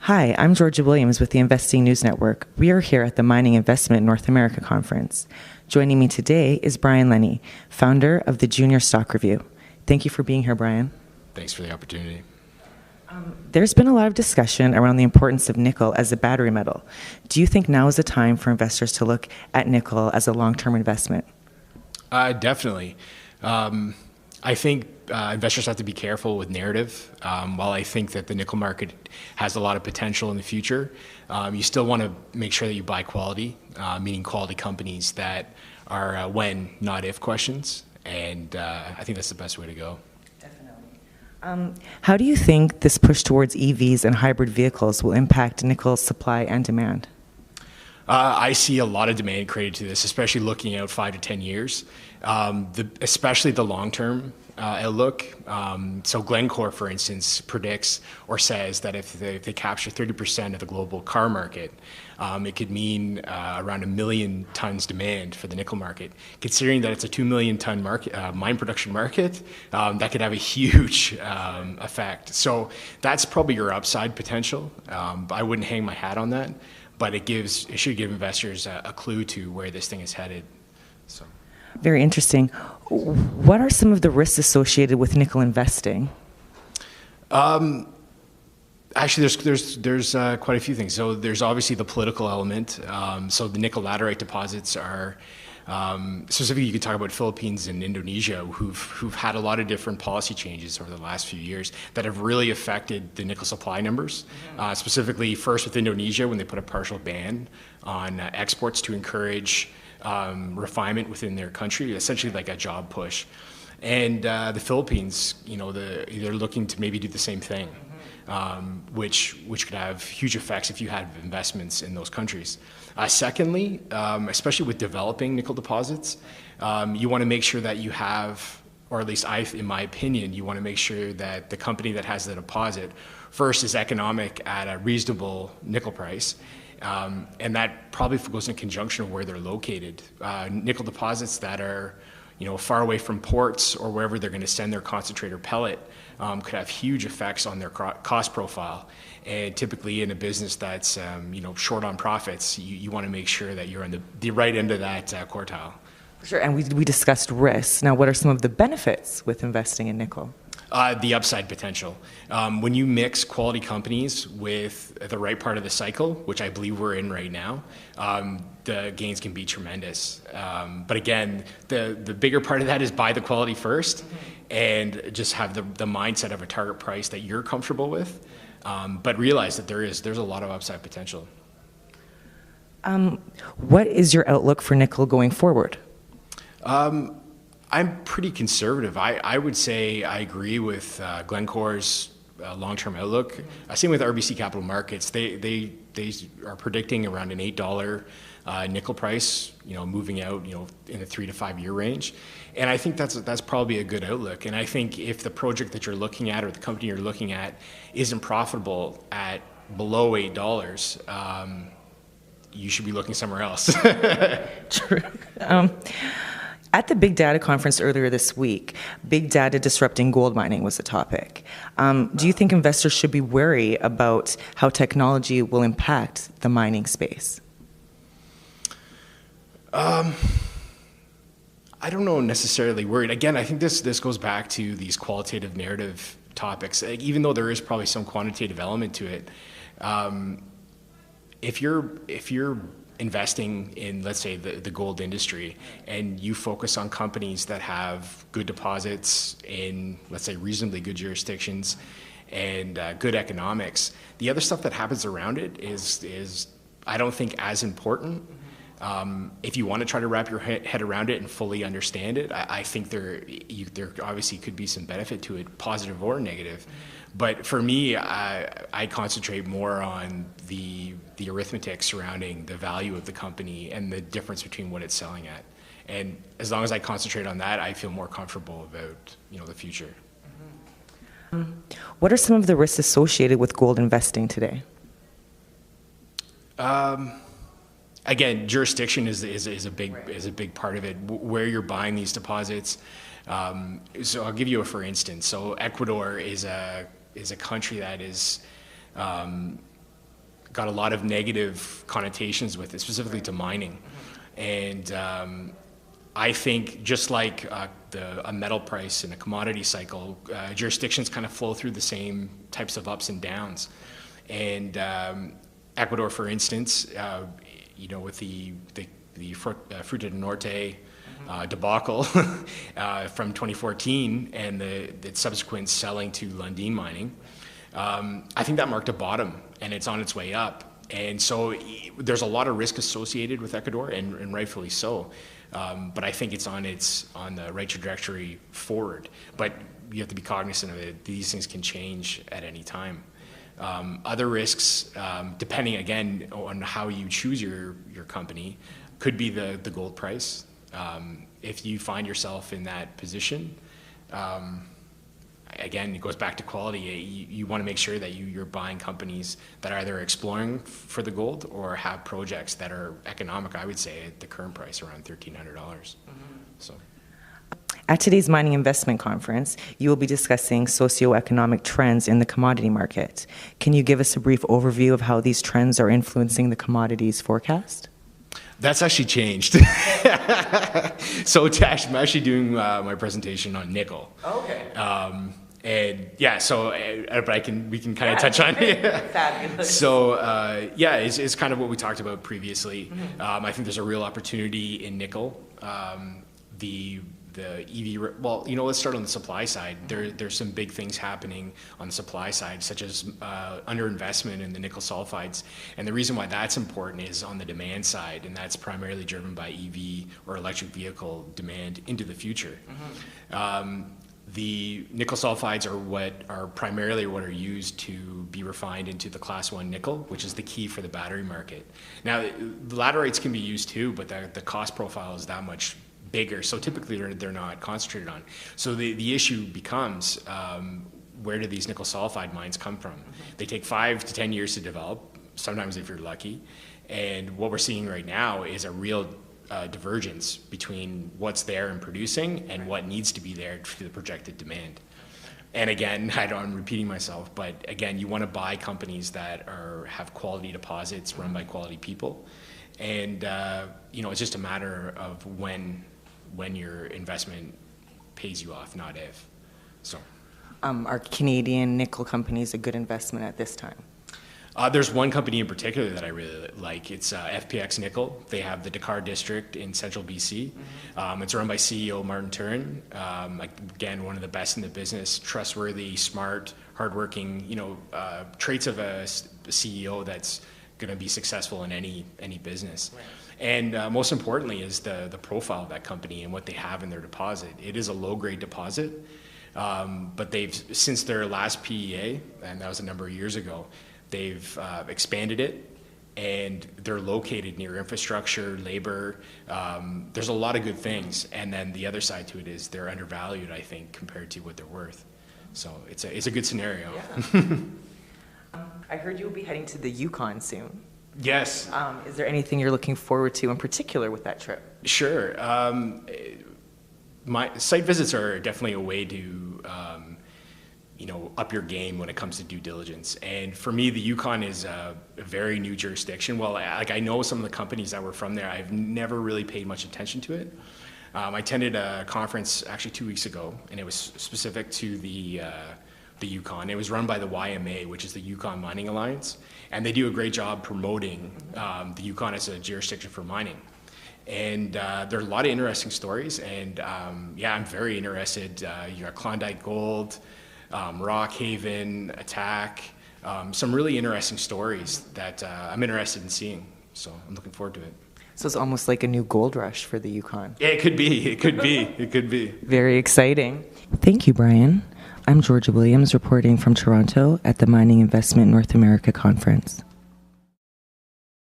Hi, I'm Georgia Williams with the Investing News Network. We are here at the Mining Investment North America Conference. Joining me today is Brian Leni, founder of the Junior Stock Review. Thank you for being here, Brian. Thanks for the opportunity. There's been a lot of discussion around the importance of nickel as a battery metal. Do you think now is the time for investors to look at nickel as a long-term investment? Definitely. I think investors have to be careful with narrative. While I think that the nickel market has a lot of potential in the future, you still want to make sure that you buy quality, meaning quality companies that are when, not if questions. And I think that's the best way to go. Definitely. How do you think this push towards EVs and hybrid vehicles will impact nickel's supply and demand? I see a lot of demand created to this, especially looking out 5 to 10 years, especially the long-term outlook. So Glencore, for instance, predicts or says that if they capture 30% of the global car market, it could mean around 1 million tons demand for the nickel market. Considering that it's a 2 million ton market, mine production market, that could have a huge effect. So that's probably your upside potential. I wouldn't hang my hat on that. But it should give investors a clue to where this thing is headed. So, very interesting. What are some of the risks associated with nickel investing? Actually, there's quite a few things. So there's obviously the political element. So the nickel laterite deposits are specifically, you could talk about Philippines and Indonesia, who've had a lot of different policy changes over the last few years that have really affected the nickel supply numbers. Specifically, first with Indonesia, when they put a partial ban on exports to encourage refinement within their country, essentially like a job push. And the Philippines, they're looking to maybe do the same thing, which could have huge effects if you had investments in those countries. Secondly, especially with developing nickel deposits, you want to make sure that you have, or at least in my opinion, you want to make sure that the company that has the deposit first is economic at a reasonable nickel price. And that probably goes in conjunction with where they're located. Nickel deposits that are far away from ports or wherever they're going to send their concentrate or pellet could have huge effects on their cost profile. And typically in a business that's short on profits, you want to make sure that you're on the right end of that quartile. Sure, and we discussed risks. Now, what are some of the benefits with investing in nickel? The upside potential. When you mix quality companies with the right part of the cycle, which I believe we're in right now, the gains can be tremendous. But again, the bigger part of that is buy the quality first and just have the mindset of a target price that you're comfortable with. But realize that there's a lot of upside potential. What is your outlook for nickel going forward? I'm pretty conservative. I would say I agree with Glencore's long-term outlook. Same with RBC Capital Markets. They are predicting around an $8 nickel price, moving out, in a 3 to 5 year range. And I think that's probably a good outlook. And I think if the project that you're looking at or the company you're looking at isn't profitable at below $8, you should be looking somewhere else. True. At the Big Data conference earlier this week, big data disrupting gold mining was the topic. Do you think investors should be wary about how technology will impact the mining space? I don't know necessarily worried. Again, I think this goes back to these qualitative narrative topics. Even though there is probably some quantitative element to it, if you're investing in, let's say, the gold industry, and you focus on companies that have good deposits in, let's say, reasonably good jurisdictions and good economics, the other stuff that happens around it is I don't think as important. If you want to try to wrap your head around it and fully understand it, I think there obviously could be some benefit to it, positive or negative. But for me, I concentrate more on the arithmetic surrounding the value of the company and the difference between what it's selling at. And as long as I concentrate on that, I feel more comfortable about the future. What are some of the risks associated with gold investing today? Again, jurisdiction is a big part of it. Where you're buying these deposits. So I'll give you a for instance. So Ecuador is a country that is got a lot of negative connotations with it, specifically to mining. And I think just like a metal price in a commodity cycle, jurisdictions kind of flow through the same types of ups and downs. And Ecuador, for instance, with the Fruta del Norte debacle from 2014 and the subsequent selling to Lundin Mining, I think that marked a bottom, and it's on its way up. And so there's a lot of risk associated with Ecuador, and rightfully so. But I think it's on the right trajectory forward. But you have to be cognizant of it. These things can change at any time. Other risks, depending again on how you choose your company, could be the gold price. If you find yourself in that position, again, it goes back to quality. You want to make sure that you're buying companies that are either exploring for the gold or have projects that are economic, I would say, at the current price, around $1,300. So. At today's Mining Investment Conference, you will be discussing socioeconomic trends in the commodity market. Can you give us a brief overview of how these trends are influencing the commodities forecast? That's actually changed. So Tash, I'm actually doing my presentation on nickel. Okay. And yeah, so but we can kind of touch on it. Fabulous. So it's kind of what we talked about previously. I think there's a real opportunity in nickel. The EV, let's start on the supply side. There's some big things happening on the supply side, such as underinvestment in the nickel sulfides. And the reason why that's important is on the demand side, and that's primarily driven by EV or electric vehicle demand into the future. The nickel sulfides are primarily what are used to be refined into the class 1 nickel, which is the key for the battery market. Now, the laterites can be used too, but the cost profile is that much bigger, so typically they're not concentrated on. So the issue becomes, where do these nickel sulfide mines come from? They take 5 to 10 years to develop, sometimes if you're lucky, and what we're seeing right now is a real divergence between what's there and producing and what needs to be there for the projected demand. And again, I'm repeating myself, but again, you want to buy companies that have quality deposits run by quality people, and it's just a matter of when your investment pays you off, not if. So, are Canadian nickel companies a good investment at this time? There's one company in particular that I really like. It's FPX Nickel. They have the Dakar district in central BC. It's run by CEO Martin Turin. Again, one of the best in the business, trustworthy, smart, hardworking, traits of a CEO that's going to be successful in any business. Right. And most importantly is the profile of that company and what they have in their deposit. It is a low-grade deposit, but they've, since their last PEA, and that was a number of years ago, they've expanded it, and they're located near infrastructure, labor. There's a lot of good things, and then the other side to it is they're undervalued, I think, compared to what they're worth. So it's a good scenario. Yeah. I heard you'll be heading to the Yukon soon. Yes. Is there anything you're looking forward to in particular with that trip? Sure. My site visits are definitely a way to, up your game when it comes to due diligence. And for me, the Yukon is a very new jurisdiction. Well, I know some of the companies that were from there. I've never really paid much attention to it. I attended a conference actually 2 weeks ago, and it was specific to the Yukon. It was run by the YMA, which is the Yukon Mining Alliance, and they do a great job promoting the Yukon as a jurisdiction for mining. And there are a lot of interesting stories, and I'm very interested. You got Klondike Gold, Rock Haven, Attack, some really interesting stories that I'm interested in seeing. So I'm looking forward to it. So it's almost like a new gold rush for the Yukon. Yeah, it could be. It could be. It could be. Very exciting. Thank you, Brian. I'm Georgia Williams reporting from Toronto at the Mining Investment North America Conference.